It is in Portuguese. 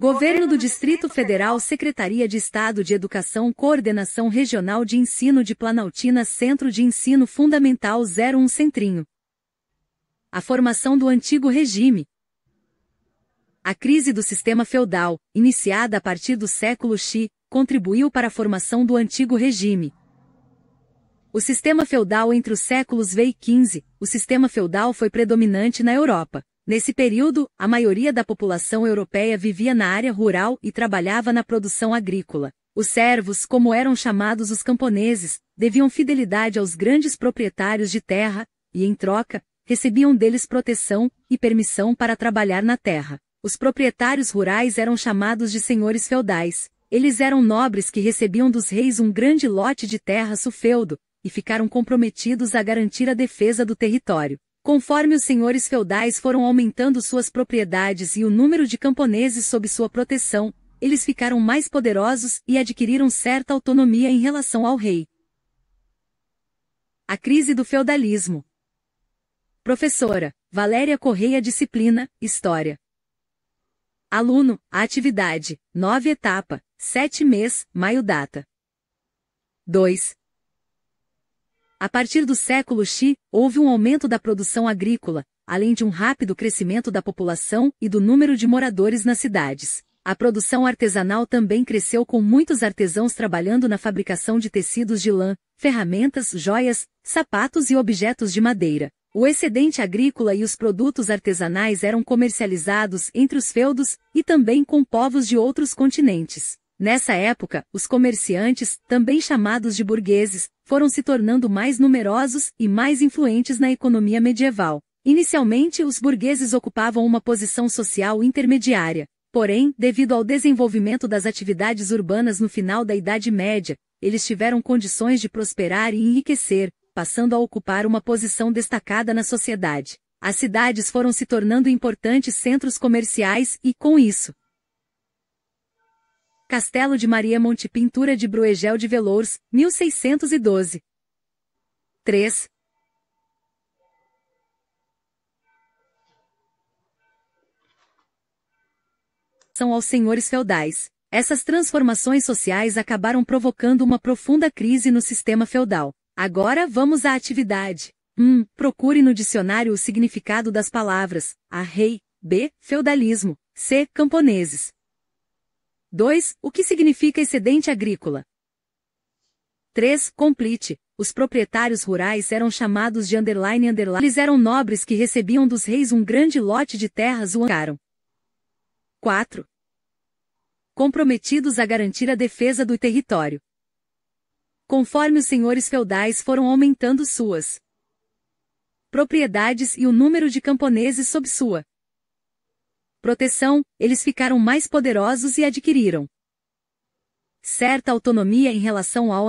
Governo do Distrito Federal, Secretaria de Estado de Educação, Coordenação Regional de Ensino de Planaltina, Centro de Ensino Fundamental 01 Centrinho. A formação do antigo regime. A crise do sistema feudal, iniciada a partir do século X, contribuiu para a formação do antigo regime. O sistema feudal entre os séculos VI e XV, o sistema feudal foi predominante na Europa. Nesse período, a maioria da população europeia vivia na área rural e trabalhava na produção agrícola. Os servos, como eram chamados os camponeses, deviam fidelidade aos grandes proprietários de terra, e em troca, recebiam deles proteção e permissão para trabalhar na terra. Os proprietários rurais eram chamados de senhores feudais. Eles eram nobres que recebiam dos reis um grande lote de terra sufeudo, e ficaram comprometidos a garantir a defesa do território. Conforme os senhores feudais foram aumentando suas propriedades e o número de camponeses sob sua proteção, eles ficaram mais poderosos e adquiriram certa autonomia em relação ao rei. A crise do feudalismo. Professora Valéria Correia. Disciplina, História. Aluno, a atividade, 9 etapa, 7 mês, maio data. 2. A partir do século X, houve um aumento da produção agrícola, além de um rápido crescimento da população e do número de moradores nas cidades. A produção artesanal também cresceu, com muitos artesãos trabalhando na fabricação de tecidos de lã, ferramentas, joias, sapatos e objetos de madeira. O excedente agrícola e os produtos artesanais eram comercializados entre os feudos e também com povos de outros continentes. Nessa época, os comerciantes, também chamados de burgueses, foram se tornando mais numerosos e mais influentes na economia medieval. Inicialmente, os burgueses ocupavam uma posição social intermediária. Porém, devido ao desenvolvimento das atividades urbanas no final da Idade Média, eles tiveram condições de prosperar e enriquecer, passando a ocupar uma posição destacada na sociedade. As cidades foram se tornando importantes centros comerciais e, com isso, Castelo de Maria Monte, pintura de Bruegel de Velours, 1612. 3. São aos senhores feudais. Essas transformações sociais acabaram provocando uma profunda crise no sistema feudal. Agora vamos à atividade. 1. Procure no dicionário o significado das palavras A. Rei. B. Feudalismo. C. Camponeses. 2. O que significa excedente agrícola? 3. Complete. Os proprietários rurais eram chamados de underline. Eles eram nobres que recebiam dos reis um grande lote de terras. 4. Comprometidos a garantir a defesa do território. Conforme os senhores feudais foram aumentando suas propriedades e o número de camponeses sob sua proteção, eles ficaram mais poderosos e adquiriram certa autonomia em relação ao